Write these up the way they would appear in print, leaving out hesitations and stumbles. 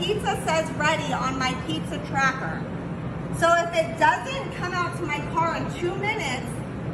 pizza says ready on my pizza tracker. So if it doesn't come out to my car in 2 minutes,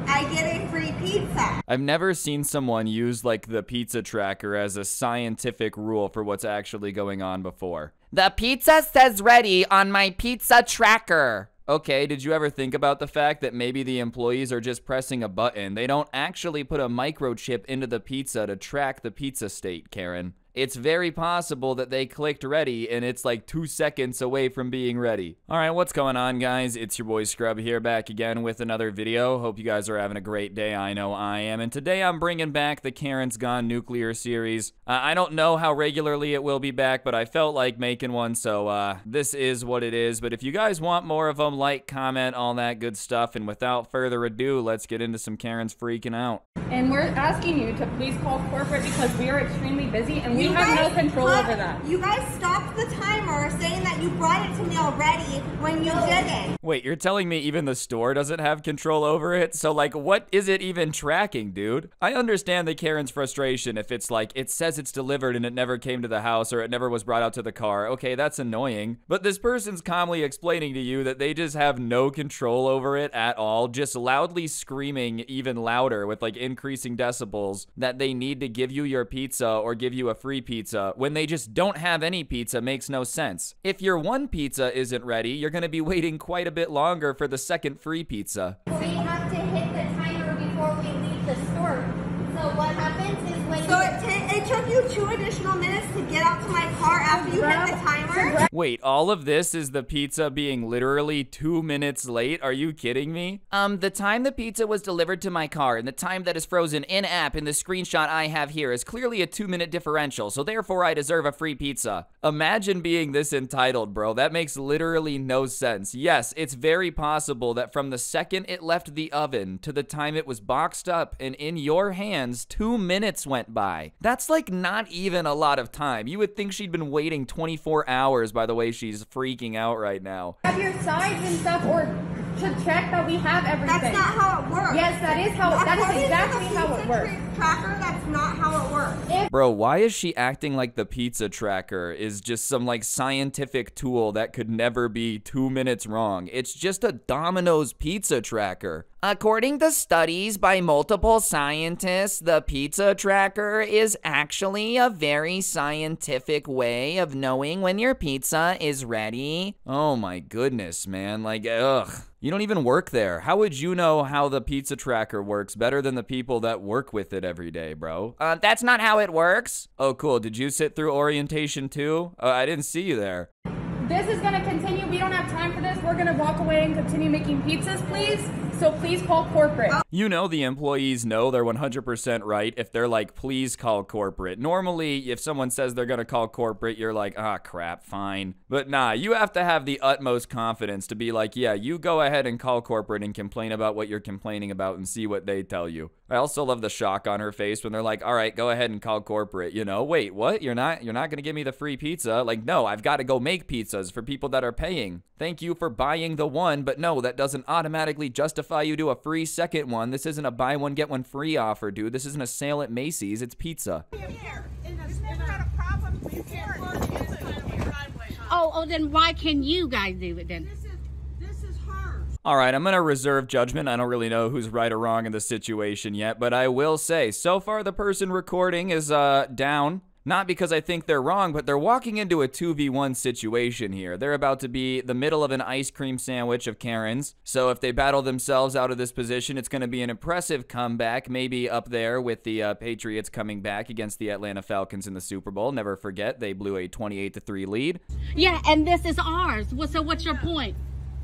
I get a free pizza. I've never seen someone use like the pizza tracker as a scientific rule for what's actually going on before. The pizza says ready on my pizza tracker. Okay, did you ever think about the fact that maybe the employees are just pressing a button? They don't actually put a microchip into the pizza to track the pizza state, Karen. It's very possible that they clicked ready and it's like 2 seconds away from being ready. All right, what's going on, guys? It's your boy Scrub here, back again with another video. Hope you guys are having a great day. I know I am. And today I'm bringing back the Karen's Gone Nuclear series. I don't know how regularly it will be back, but I felt like making one, so this is what it is. But if you guys want more of them, like, comment, all that good stuff. And without further ado, let's get into some Karen's freaking out. And we're asking you to please call corporate because we are extremely busy and we have no control over that. You guys stopped the timer saying that you brought it to me already when you didn't. Wait, you're telling me even the store doesn't have control over it? So like, what is it even tracking, dude? I understand the Karen's frustration if it's like, it says it's delivered and it never came to the house or it never was brought out to the car. Okay, that's annoying. But this person's calmly explaining to you that they just have no control over it at all, just loudly screaming even louder with like increasing decibels that they need to give you your pizza or give you a free pizza when they just don't have any pizza makes no sense. If your one pizza isn't ready, you're gonna be waiting quite a bit longer for the second free pizza. We have to hit the timer before we leave the store. So what happens is when it took you 2 additional minutes to get out to my car after you hit the timer? Wait, all of this is the pizza being literally 2 minutes late? Are you kidding me? The time the pizza was delivered to my car and the time that is frozen in-app in the screenshot I have here is clearly a 2-minute differential, so therefore I deserve a free pizza. Imagine being this entitled, bro. That makes literally no sense. Yes, it's very possible that from the second it left the oven to the time it was boxed up and in your hands, 2 minutes went by. That's like not even a lot of time. You would think she'd been waiting 24 hours by the way she's freaking out right now. Have your sides and stuff or to check that we have everything. That's not how it works. Yes, that is exactly how it works. Tracker, that's not how it works. Bro, why is she acting like the pizza tracker is just some like scientific tool that could never be 2 minutes wrong? It's just a Domino's pizza tracker. According to studies by multiple scientists, the pizza tracker is actually a very scientific way of knowing when your pizza is ready. Oh my goodness, man. Like, ugh. You don't even work there. How would you know how the pizza tracker works better than the people that work with it every day, bro? That's not how it works. Oh, cool. Did you sit through orientation too? I didn't see you there. This is gonna continue. We don't have time for this. We're gonna walk away and continue making pizzas, please. So please call corporate. You know the employees know they're 100% right if they're like, please call corporate. Normally, if someone says they're gonna call corporate, you're like, ah, crap, fine. But nah, you have to have the utmost confidence to be like, yeah, you go ahead and call corporate and complain about what you're complaining about and see what they tell you. I also love the shock on her face when they're like, all right, go ahead and call corporate. You know, wait, what? You're not gonna give me the free pizza? Like, no, I've got to go make pizzas for people that are paying. Thank you for buying the one, but no, that doesn't automatically justify you to a free second one. This isn't a buy one, get one free offer, dude. This isn't a sale at Macy's, it's pizza. Oh, then why can you guys do it then? This is hers. All right, I'm gonna reserve judgment. I don't really know who's right or wrong in the situation yet, but I will say, so far the person recording is down. Not because I think they're wrong, but they're walking into a 2v1 situation here. They're about to be the middle of an ice cream sandwich of Karen's. So if they battle themselves out of this position, it's going to be an impressive comeback, maybe up there with the Patriots coming back against the Atlanta Falcons in the Super Bowl. Never forget, they blew a 28-3 lead. Yeah, and this is ours. So what's your point?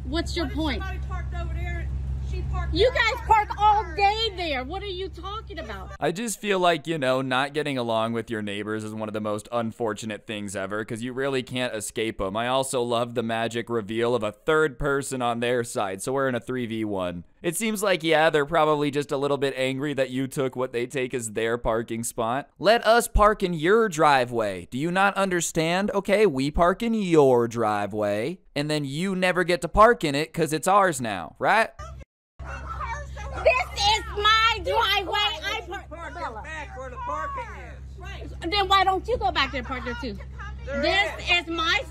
What's your point? Somebody parked over there. She parked You guys park all day there. What are you talking about? I just feel like, you know, not getting along with your neighbors is one of the most unfortunate things ever because you really can't escape them. I also love the magic reveal of a third person on their side, so we're in a 3v1. It seems like, yeah, they're probably just a little bit angry that you took what they take as their parking spot. Let us park in your driveway. Do you not understand? Okay, we park in your driveway, and then you never get to park in it because it's ours now, right? This is my driveway. I park back where the parking is. Then why don't you go back there and park there too? This is my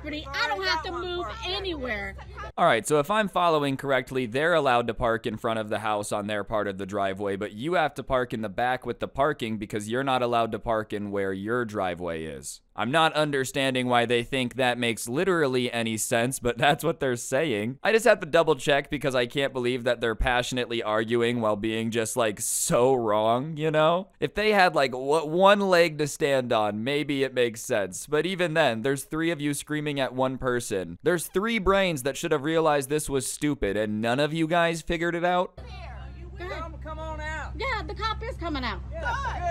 property. I don't have to move anywhere. All right, so if I'm following correctly, they're allowed to park in front of the house on their part of the driveway, but you have to park in the back with the parking because you're not allowed to park in where your driveway is. I'm not understanding why they think that makes literally any sense, but that's what they're saying. I just have to double check because I can't believe that they're passionately arguing while being just like so wrong, you know? If they had like one leg to stand on, maybe it makes sense. But even then, there's 3 of you screaming at one person. There's 3 brains that should have realized this was stupid and none of you guys figured it out. Come on out. Yeah, the cop is coming out. Yeah,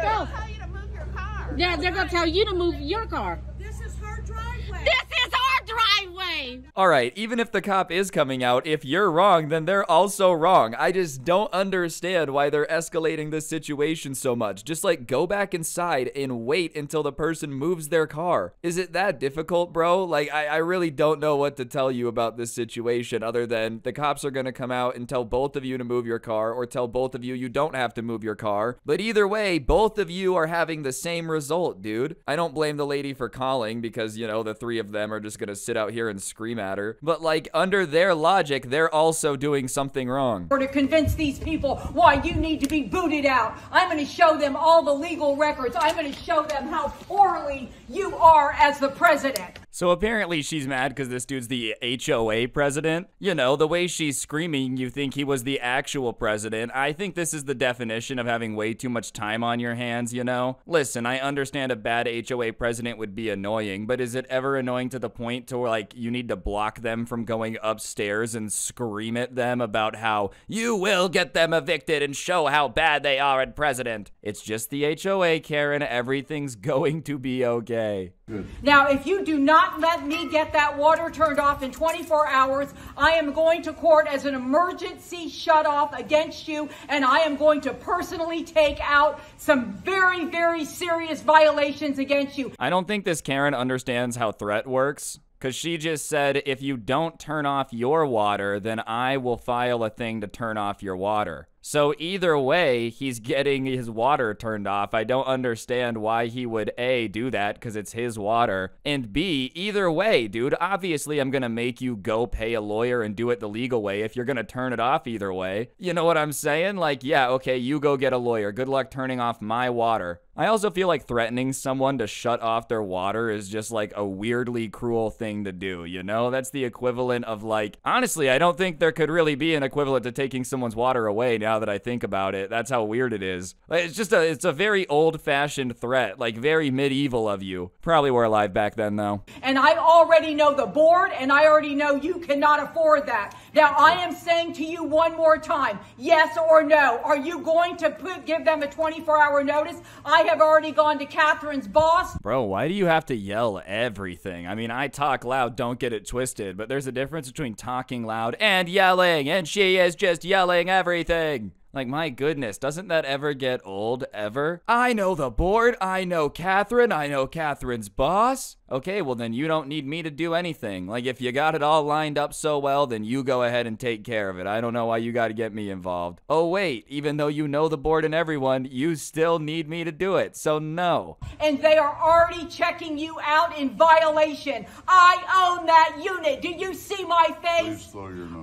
Go. They'll tell you to move your car. Yeah, they're going to tell you to move your car. This is her driveway. This is our driveway. All right, even if the cop is coming out, if you're wrong, then they're also wrong. I just don't understand why they're escalating this situation so much. Just like go back inside and wait until the person moves their car. Is it that difficult, bro? Like, I really don't know what to tell you about this situation other than the cops are gonna come out and tell both of you to move your car or tell both of you you don't have to move your car. But either way, both of you are having the same result, dude. I don't blame the lady for calling because, you know, the 3 of them are just gonna sit out here and scream at her. But like under their logic, they're also doing something wrong. Or to convince these people why you need to be booted out. I'm going to show them all the legal records. I'm going to show them how poorly you are as the president. So apparently she's mad because this dude's the HOA president. You know, the way she's screaming, you think he was the actual president. I think this is the definition of having way too much time on your hands, you know? Listen, I understand a bad HOA president would be annoying, but is it ever annoying to the point to where, like, you need to block them from going upstairs and scream at them about how you will get them evicted and show how bad they are at president? It's just the HOA, Karen. Everything's going to be okay. Good. Now, if you do not let me get that water turned off in 24 hours, I am going to court as an emergency shutoff against you, and I am going to personally take out some very, very serious violations against you. I don't think this Karen understands how threat works. Because she just said, if you don't turn off your water, then I will file a thing to turn off your water. So either way, he's getting his water turned off. I don't understand why he would A, do that because it's his water, and B, either way, dude, obviously I'm gonna make you go pay a lawyer and do it the legal way if you're gonna turn it off either way. You know what I'm saying? Like, yeah, okay, you go get a lawyer. Good luck turning off my water. I also feel like threatening someone to shut off their water is just like a weirdly cruel thing to do, you know? That's the equivalent of like, honestly, I don't think there could really be an equivalent to taking someone's water away now that I think about it. That's how weird it is. Like, it's a very old-fashioned threat, like very medieval of you. Probably were alive back then though. And I already know the board, and I already know you cannot afford that. Now, I am saying to you one more time, yes or no. Are you going to give them a 24-hour notice? I have already gone to Catherine's boss. Bro, why do you have to yell everything? I mean, I talk loud, don't get it twisted, but there's a difference between talking loud and yelling, and she is just yelling everything. Like, my goodness, doesn't that ever get old, ever? I know the board, I know Catherine, I know Catherine's boss. Okay, well then you don't need me to do anything. Like, if you got it all lined up so well, then you go ahead and take care of it. I don't know why you gotta get me involved. Oh wait, even though you know the board and everyone, you still need me to do it, so no. And they are already checking you out in violation. I own that unit. Do you see my face?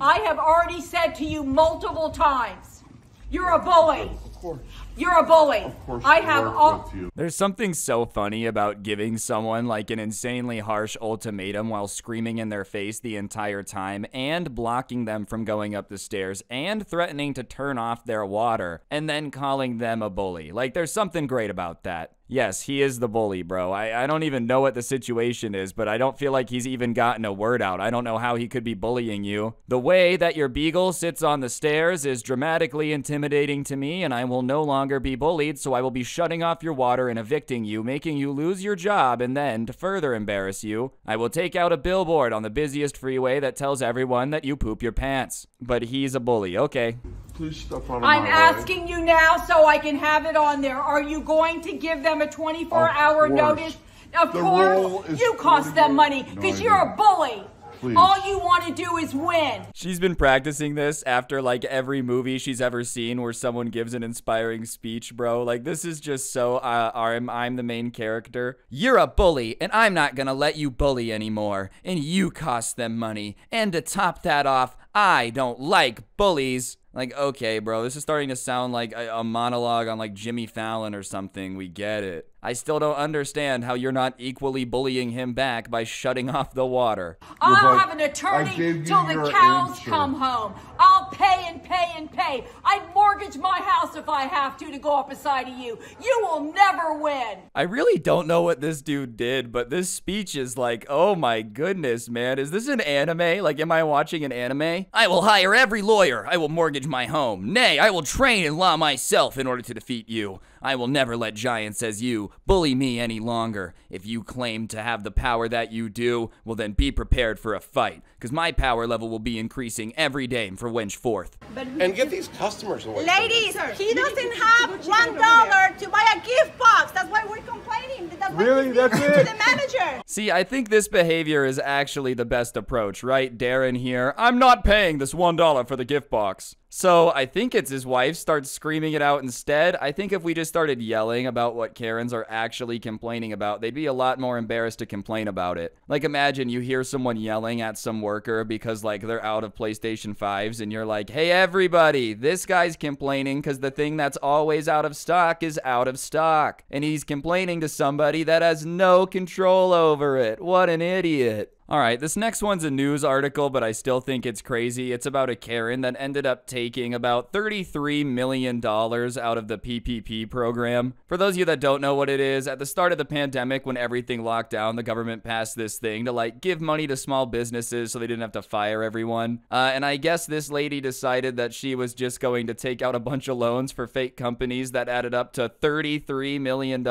I have already said to you multiple times, you're a bully. Of course. You're a bully. Of course. I have all. There's something so funny about giving someone like an insanely harsh ultimatum while screaming in their face the entire time and blocking them from going up the stairs and threatening to turn off their water and then calling them a bully. Like, there's something great about that. Yes, he is the bully, bro. I don't even know what the situation is, but I don't feel like he's even gotten a word out. I don't know how he could be bullying you. The way that your beagle sits on the stairs is dramatically intimidating to me, and I will no longer be bullied, so I will be shutting off your water and evicting you, making you lose your job, and then, to further embarrass you, I will take out a billboard on the busiest freeway that tells everyone that you poop your pants. But he's a bully, okay. Please step out of I'm my asking way. you now so I can have it on there. Are you going to give them a 24-hour notice? Of course. You cost them money because you're a bully. Please. All you want to do is win. She's been practicing this after like every movie she's ever seen where someone gives an inspiring speech, bro. Like, this is just so, I'm the main character. You're a bully, and I'm not gonna let you bully anymore. And you cost them money. And to top that off, I don't like bullies. Like, okay, bro, this is starting to sound like a monologue on like Jimmy Fallon or something. We get it. I still don't understand how you're not equally bullying him back by shutting off the water. I'll have an attorney till the cows come home. I'll pay and pay and pay. I'd mortgage my house if I have to go up beside of you. You will never win. I really don't know what this dude did, but this speech is like, oh my goodness, man. Is this an anime? Like, am I watching an anime? I will hire every lawyer. I will mortgage my home. Nay, I will train in law myself in order to defeat you. I will never let giants as you bully me any longer. If you claim to have the power that you do, well then be prepared for a fight, because my power level will be increasing every day from henceforth. And get these customers away. Ladies, he doesn't have $1 to buy a gift box. That's why we're complaining. That's why Really? That's it? to the manager. See, I think this behavior is actually the best approach, right? Darren here. I'm not paying this $1 for the gift box. So I think it's his wife starts screaming it out instead. I think if we just started yelling about what Karens are actually complaining about, they'd be a lot more embarrassed to complain about it. Like, imagine you hear someone yelling at some worker because like they're out of PlayStation 5s and you're like, hey everybody, this guy's complaining because the thing that's always out of stock is out of stock. And he's complaining to somebody that has no control over it. What an idiot. All right, this next one's a news article, but I still think it's crazy. It's about a Karen that ended up taking about $33 million out of the PPP program. For those of you that don't know what it is, at the start of the pandemic, when everything locked down, the government passed this thing to like give money to small businesses so they didn't have to fire everyone. And I guess this lady decided that she was just going to take out a bunch of loans for fake companies that added up to $33 million.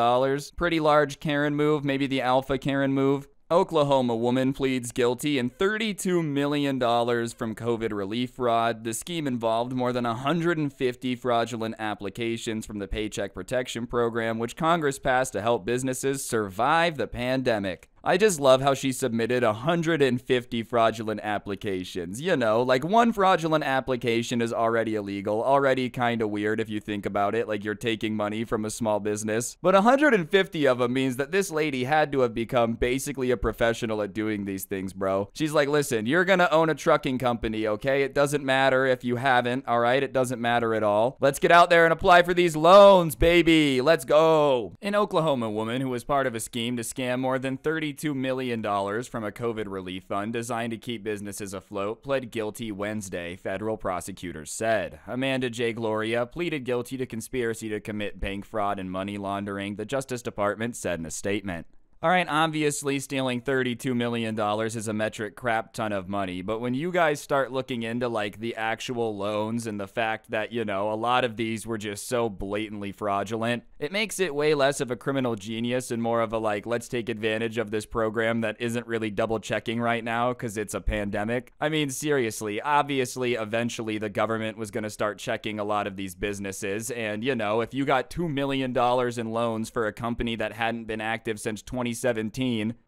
Pretty large Karen move, maybe the alpha Karen move. Oklahoma woman pleads guilty in $32 million from COVID relief fraud. The scheme involved more than 150 fraudulent applications from the Paycheck Protection Program, which Congress passed to help businesses survive the pandemic. I just love how she submitted 150 fraudulent applications. You know, like one fraudulent application is already illegal, already kind of weird if you think about it, like you're taking money from a small business. But 150 of them means that this lady had to have become basically a professional at doing these things, bro. She's like, listen, you're gonna own a trucking company, okay? It doesn't matter if you haven't, all right? It doesn't matter at all. Let's get out there and apply for these loans, baby. Let's go. An Oklahoma woman who was part of a scheme to scam more than $32 million from a COVID relief fund designed to keep businesses afloat pled guilty Wednesday, federal prosecutors said. Amanda J. Gloria pleaded guilty to conspiracy to commit bank fraud and money laundering, the Justice Department said in a statement. All right, obviously stealing $32 million is a metric crap ton of money, but when you guys start looking into like the actual loans and the fact that, you know, a lot of these were just so blatantly fraudulent, it makes it way less of a criminal genius and more of a like, let's take advantage of this program that isn't really double checking right now because it's a pandemic. I mean, seriously, obviously, eventually the government was going to start checking a lot of these businesses. And, you know, if you got $2 million in loans for a company that hadn't been active since 2017,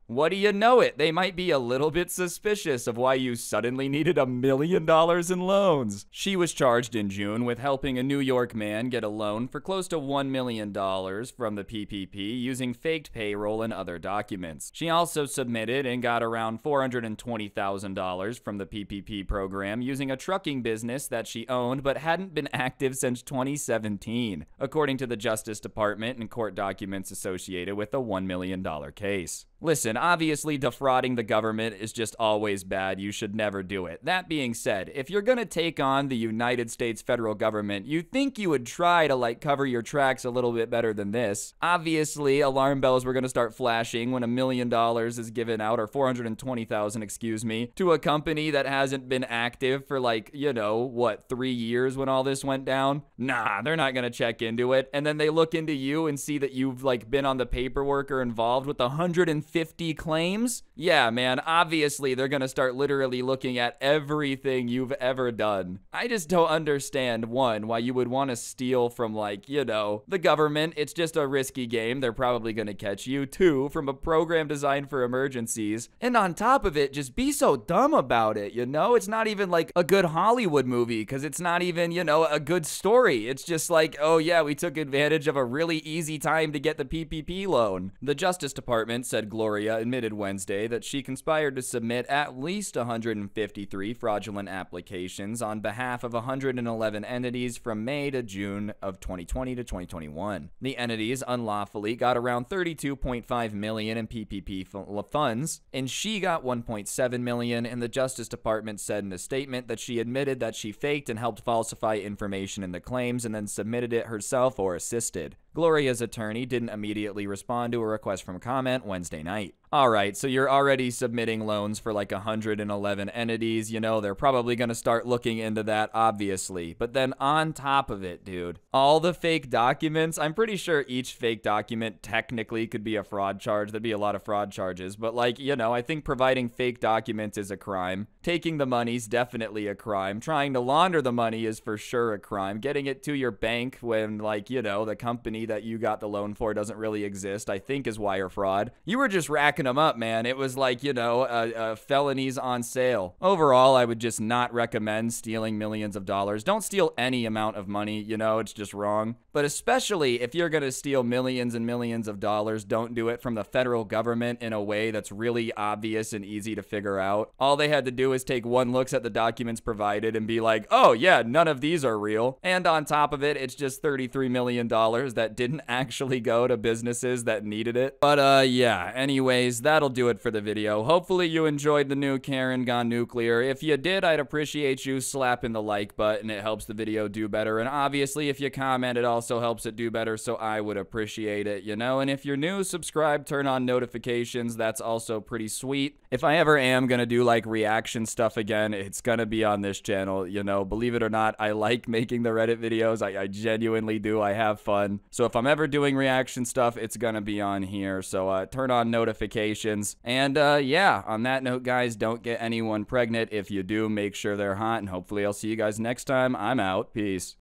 what do you know it? They might be a little bit suspicious of why you suddenly needed $1 million in loans. She was charged in June with helping a New York man get a loan for close to $1 million from the PPP using faked payroll and other documents. She also submitted and got around $420,000 from the PPP program using a trucking business that she owned but hadn't been active since 2017, according to the Justice Department and court documents associated with the $1 million case. Listen, obviously defrauding the government is just always bad. You should never do it. That being said, if you're gonna take on the United States federal government, you think you would try to like cover your tracks a little bit better than this. Obviously, alarm bells were gonna start flashing when $1 million is given out, or 420,000, excuse me, to a company that hasn't been active for like, you know, what, 3 years when all this went down? Nah, they're not gonna check into it. And then they look into you and see that you've like been on the paperwork or involved with 150 150 claims? Yeah, man, obviously they're gonna start literally looking at everything you've ever done. I just don't understand, one, why you would want to steal from, like, you know, the government. It's just a risky game. They're probably gonna catch you. Two, from a program designed for emergencies. And on top of it, just be so dumb about it, you know? It's not even like a good Hollywood movie, because it's not even, you know, a good story. It's just like, oh yeah, we took advantage of a really easy time to get the PPP loan. The Justice Department said Gloria admitted Wednesday that she conspired to submit at least 153 fraudulent applications on behalf of 111 entities from May to June of 2020 to 2021. The entities unlawfully got around $32.5 million in PPP funds, and she got $1.7 million, and the Justice Department said in a statement that she admitted that she faked and helped falsify information in the claims and then submitted it herself or assisted. Gloria's attorney didn't immediately respond to a request from comment Wednesday night. Alright, so you're already submitting loans for like 111 entities, you know, they're probably gonna start looking into that, obviously. But then on top of it, dude, all the fake documents, I'm pretty sure each fake document technically could be a fraud charge. There'd be a lot of fraud charges, but like, you know, I think providing fake documents is a crime. Taking the money's definitely a crime. Trying to launder the money is for sure a crime. Getting it to your bank when, like, you know, the company that you got the loan for doesn't really exist, I think is wire fraud. You were just racking them up, man. It was like, you know, felonies on sale. Overall, I would just not recommend stealing millions of dollars. Don't steal any amount of money, you know, it's just wrong. But especially if you're gonna steal millions and millions of dollars, don't do it from the federal government in a way that's really obvious and easy to figure out. All they had to do is take one look at the documents provided and be like, oh yeah, none of these are real. And on top of it, it's just $33 million that didn't actually go to businesses that needed it. But yeah, anyways, that'll do it for the video. Hopefully you enjoyed the new Karen Gone Nuclear. If you did, I'd appreciate you slapping the like button. It helps the video do better. And obviously, if you comment, it also helps it do better, so I would appreciate it, you know? And if you're new, subscribe, turn on notifications. That's also pretty sweet. If I ever am gonna do like reaction stuff again, it's gonna be on this channel, you know? Believe it or not, I like making the Reddit videos. I genuinely do. I have fun. So if I'm ever doing reaction stuff, it's gonna be on here. So turn on notifications. And yeah, on that note, guys, don't get anyone pregnant. If you do, make sure they're hot, and hopefully I'll see you guys next time. I'm out. Peace.